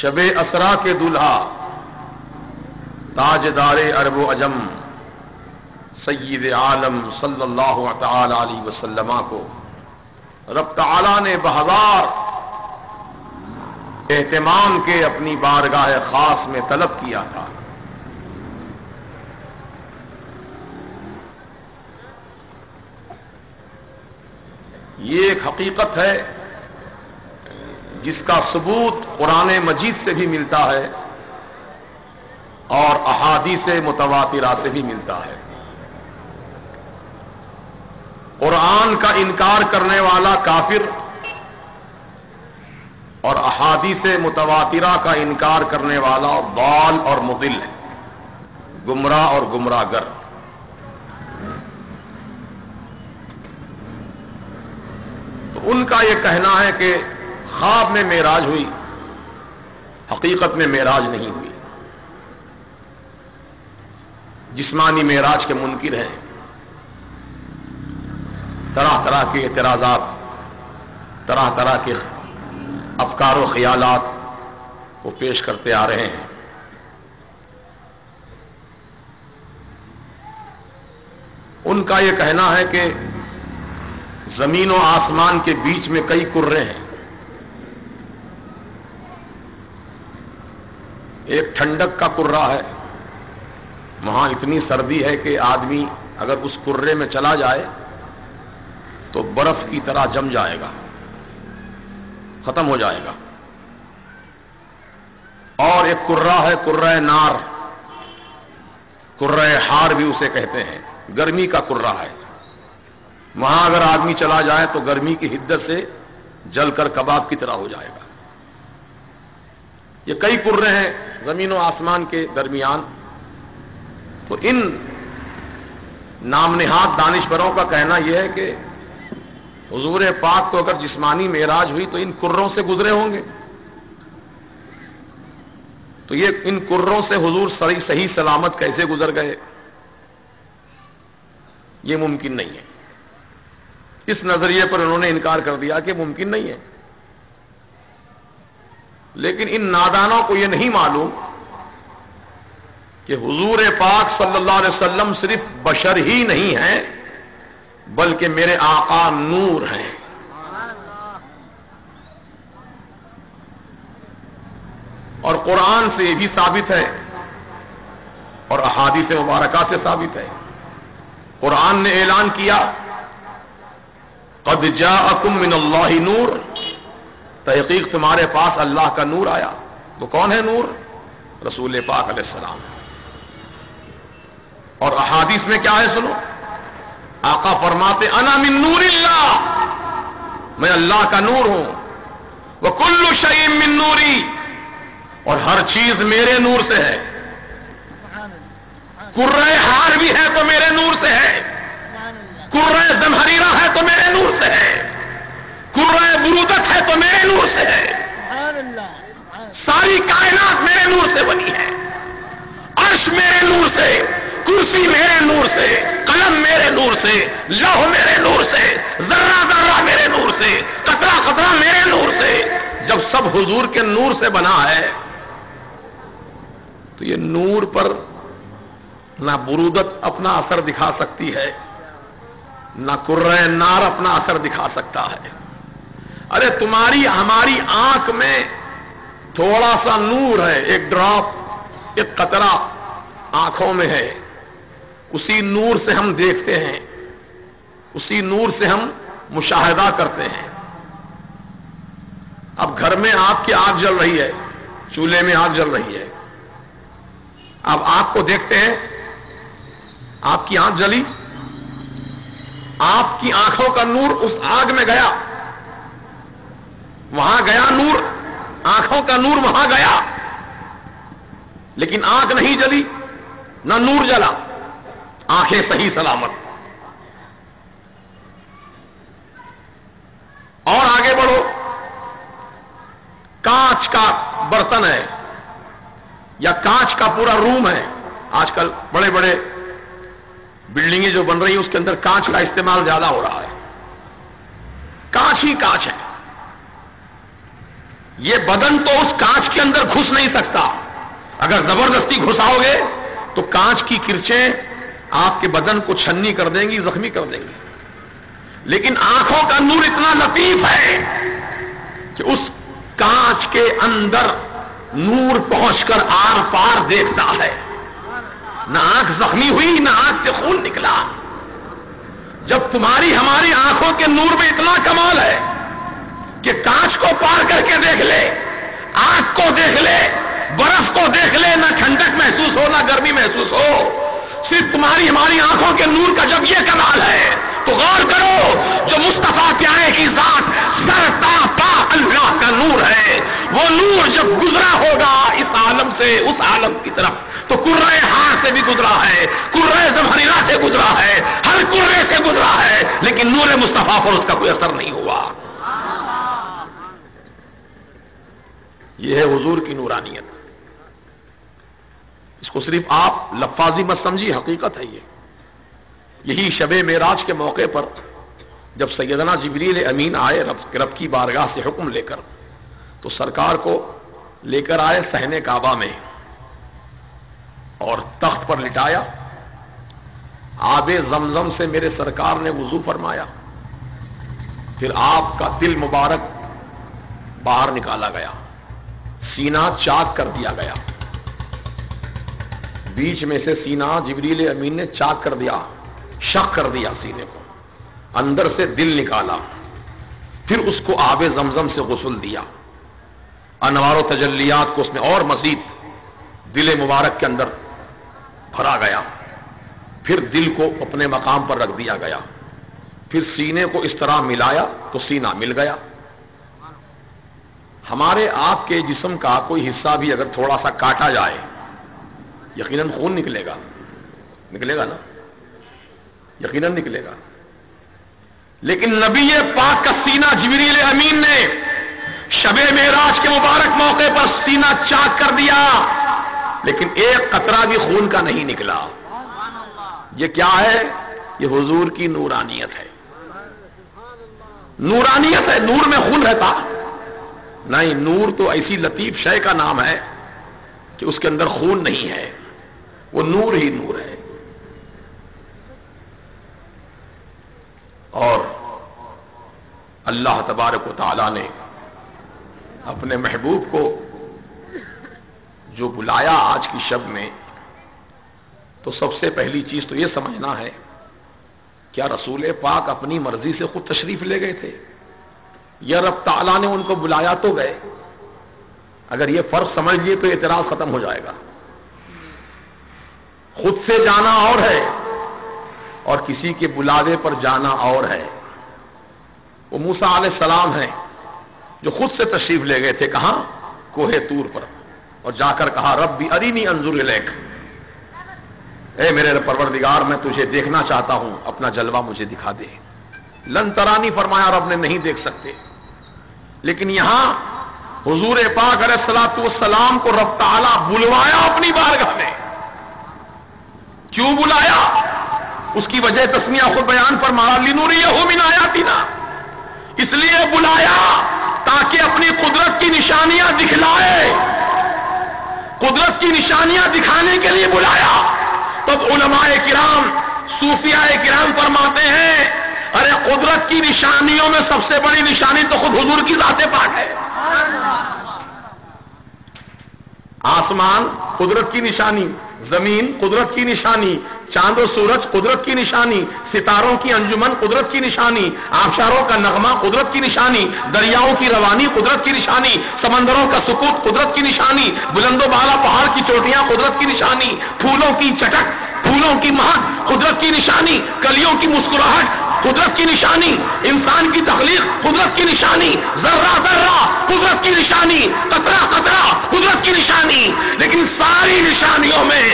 شب اسرا کے دولہا تاجدار عرب و عجم سید عالم صلی اللہ تعالی علیہ وسلم کو رب تعالی نے بہزار اہتمام کے اپنی بارگاہ خاص میں طلب کیا تھا. یہ ایک حقیقت ہے جس کا ثبوت قرآن مجید سے بھی ملتا ہے اور احادیث متواترہ سے بھی ملتا ہے. قرآن کا انکار کرنے والا کافر اور احادیث متواترہ کا انکار کرنے والا ضال اور مضل ہے، گمراہ اور گمراہ گر. تو ان کا یہ کہنا ہے کہ خواب میں معراج ہوئی، حقیقت میں معراج نہیں ہوئی. جسمانی معراج کے منکر ہیں، طرح طرح کے اعتراضات، طرح طرح کے افکار و خیالات کو پیش کرتے آ رہے ہیں. ان کا یہ کہنا ہے کہ زمین و آسمان کے بیچ میں کئی کرے ہیں. ایک ٹھنڈک کا کرہ ہے، وہاں اتنی سردی ہے کہ آدمی اگر اس کرے میں چلا جائے تو برف کی طرح جم جائے گا، ختم ہو جائے گا. اور ایک کرہ ہے کرہ نار، کرہ حار بھی اسے کہتے ہیں، گرمی کا کرہ ہے. وہاں اگر آدمی چلا جائے تو گرمی کی حدت سے جل کر کباب کی طرح ہو جائے گا. یہ کئی کرے ہیں زمین و آسمان کے درمیان. تو ان نام نہاد دانشوروں کا کہنا یہ ہے کہ حضور پاک کو اگر جسمانی معراج ہوئی تو ان کروں سے گزرے ہوں گے. تو یہ ان کروں سے حضور صحیح سلامت کیسے گزر گئے؟ یہ ممکن نہیں ہے. اس نظریے پر انہوں نے انکار کر دیا کہ ممکن نہیں ہے. لیکن ان نادانوں کو یہ نہیں معلوم کہ حضور پاک صلی اللہ علیہ وسلم صرف بشر ہی نہیں ہیں بلکہ میرے آقا نور ہیں. اور قرآن سے یہ بھی ثابت ہے اور احادیث مبارکہ سے ثابت ہے. قرآن نے اعلان کیا قد جاءکم من اللہ نور، تحقیق تمہارے پاس اللہ کا نور آیا. تو کون ہے نور؟ رسول پاک علیہ السلام. اور احادیث میں کیا ہے سنو، آقا فرماتے انا من نور اللہ، میں اللہ کا نور ہوں. وکل شیء من نوری، اور ہر چیز میرے نور سے ہے. کرہ حار بھی ہے تو میرے نور سے ہے، کرہ زمہریرہ ہے تو میرے نور سے ہے، کرہ برودت ہے تو میرے نور سے ہے. ساری کائنات میرے نور سے بنی ہے. عرش میرے نور سے، کرسی میرے نور سے، قلم میرے نور سے، لوح میرے نور سے، ذرہ ذرہ میرے نور سے، قطرہ قطرہ میرے نور سے. جب سب حضور کے نور سے بنا ہے تو یہ نور پر نہ برودت اپنا اثر دکھا سکتی ہے، نہ کرہ نار اپنا اثر دکھا سکتا ہے. ارے تمہاری ہماری آنکھ میں تھوڑا سا نور ہے، ایک ڈراپ، ایک قطرہ آنکھوں میں ہے، اسی نور سے ہم دیکھتے ہیں، اسی نور سے ہم مشاہدہ کرتے ہیں. اب گھر میں آپ کی آگ جل رہی ہے، چولہے میں آگ جل رہی ہے، اب آگ کو دیکھتے ہیں، آپ کی آنکھ جلی، آپ کی آنکھوں کا نور اس آگ میں گیا، وہاں گیا نور، آنکھوں کا نور وہاں گیا، لیکن آنکھ نہیں جلی، نہ نور جلا، آنکھیں صحیح سلامت. اور آگے بڑھو، کانچ کا برتن ہے یا کانچ کا پورا روم ہے. آج کل بڑے بڑے بلڈنگیں جو بن رہی ہیں اس کے اندر کانچ کا استعمال زیادہ ہو رہا ہے. کانچ ہی کانچ ہے. یہ بدن تو اس کانچ کے اندر گھس نہیں سکتا. اگر زبردستی گھساؤ گے تو کانچ کی کرچیں آپ کے بدن کو چھنی کر دیں گی، زخمی کر دیں گی. لیکن آنکھوں کا نور اتنا لطیف ہے کہ اس کانچ کے اندر نور پہنچ کر آر پار دیکھتا ہے. نہ آنکھ زخمی ہوئی، نہ آنکھ سے خون نکلا. جب تمہاری ہماری آنکھوں کے نور میں اتنا کمال ہے کہ کانچ کو پار کر کے دیکھ لے، آنکھ کو دیکھ لے، برف کو دیکھ لے، نہ ٹھنڈک محسوس ہو نہ گرمی محسوس ہو، صرف تمہاری ہماری آنکھوں کے نور کا جب یہ کمال ہے تو غور کرو، جو مصطفیٰ پیارے کی ذات سر تا پا اللہ کا نور ہے، وہ نور جب گزرا ہوگا اس عالم سے اس عالم کی طرف تو کرے ہار سے بھی گزرا ہے، کرے زمہریرہ سے گزرا ہے، ہر کرے سے گزرا ہے، لیکن نور مصطفیٰ پر اس کا کوئی اثر نہیں ہوا. یہ ہے حضور کی نورانیت. اس کو صرف آپ لفاظی مت سمجھیے، حقیقت ہے. یہی شب معراج کے موقع پر جب سیدنا جبریل امین آئے رب کی بارگاہ سے حکم لے کر، تو سرکار کو لے کر آئے صحن کعبہ میں اور تخت پر لٹایا. آب زمزم سے میرے سرکار نے وضو فرمایا. پھر آپ کا دل مبارک باہر نکالا گیا، سینہ چاک کر دیا گیا. بیچ میں سے سینہ جبریل امین نے چاک کر دیا، شق کر دیا سینے کو، اندر سے دل نکالا. پھر اس کو آب زمزم سے غسل دیا. انوار و تجلیات کو اس میں اور مزید دل مبارک کے اندر بھرا گیا. پھر دل کو اپنے مقام پر رکھ دیا گیا. پھر سینے کو اس طرح ملایا تو سینہ مل گیا. ہمارے آپ کے جسم کا کوئی حصہ بھی اگر تھوڑا سا کاٹا جائے یقیناً خون نکلے گا، نکلے گا نا، یقیناً نکلے گا. لیکن نبی پاک کا سینہ جبریل امین نے شب معراج کے مبارک موقع پر سینہ چاک کر دیا، لیکن ایک قطرہ بھی خون کا نہیں نکلا. یہ کیا ہے؟ یہ حضور کی نورانیت ہے. نورانیت ہے. نور میں خون رہتا نہیں. نور تو ایسی لطیف شے کا نام ہے کہ اس کے اندر خون نہیں ہے، وہ نور ہی نور ہے. اور اللہ تبارک و تعالی نے اپنے محبوب کو جو بلایا آج کی شب میں، تو سب سے پہلی چیز تو یہ سمجھنا ہے، کیا رسول پاک اپنی مرضی سے خود تشریف لے گئے تھے یا رب تعالیٰ نے ان کو بلایا تو گئے؟ اگر یہ فرق سمجھ لیے تو اعتراض ختم ہو جائے گا. خود سے جانا اور ہے اور کسی کے بلاوے پر جانا اور ہے. وہ موسیٰ علیہ السلام ہیں جو خود سے تشریف لے گئے تھے. کہاں؟ کوہ طور پر، اور جا کر کہا ربی ارینی انظر الیک، اے میرے پروردگار میں تجھے دیکھنا چاہتا ہوں، اپنا جلوہ مجھے دکھا دے. لن ترانی فرمایا، رب نے نہیں دیکھ سکتے. لیکن یہاں حضور پاک علیہ الصلوۃ والسلام کو رب تعالیٰ بلوایا اپنی بارگاہ میں. کیوں بلایا؟ اس کی وجہ تسمیہ خود بیان فرمایا، لنریہ من آیاتنا، اس لیے بلایا تاکہ اپنی قدرت کی نشانیاں دکھلائے. قدرت کی نشانیاں دکھانے کے لیے بلایا. تب علماء کرام، صوفیاء کرام فرماتے ہیں، ارے قدرت کی نشانیوں میں سب سے بڑی نشانی تو خود حضور کی ذات پاک ہے. آسمان قدرت کی نشانی، زمین قدرت کی نشانی، چاند و سورج قدرت کی نشانی، ستاروں کی انجمن قدرت کی نشانی، آبشاروں کا نغمہ قدرت کی نشانی، دریاؤں کی روانی قدرت کی نشانی، سمندروں کا سکوت قدرت کی نشانی، بلند و بالا پہاڑ کی چوٹیاں قدرت کی نشانی، پھولوں کی چٹک، پھولوں کی مہک قدرت کی نشانی، کلیوں کی مسکراہٹ قدرت کی نشانی، انسان کی تخلیق قدرت کی نشانی، ذرہ ذرہ قدرت کی نشانی، قطرہ قطرہ قدرت کی نشانی. لیکن ساری نشانیوں میں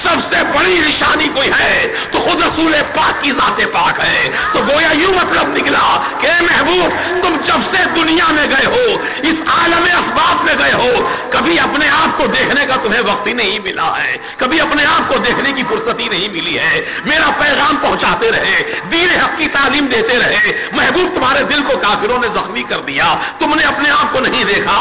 سب سے بڑی نشانی کوئی ہے تو خود رسول پاک کی ذات پاک ہے. تو گویا یوں مطلب نکلا کہ اے محبوب، تم جب سے دنیا میں گئے ہو، اس عالم اسباب میں گئے ہو، کبھی اپنے آپ کو دیکھنے کا تمہیں وقت ہی نہیں ملا ہے، کبھی اپنے آپ کو دیکھنے کی فرصت ہی نہیں ملی ہے. میرا پیغام پہنچاتے رہے، دین حق کی تعلیم دیتے رہے. محبوب، تمہارے دل کو کافروں نے زخمی کر دیا، تم نے اپنے آپ کو نہیں دیکھا.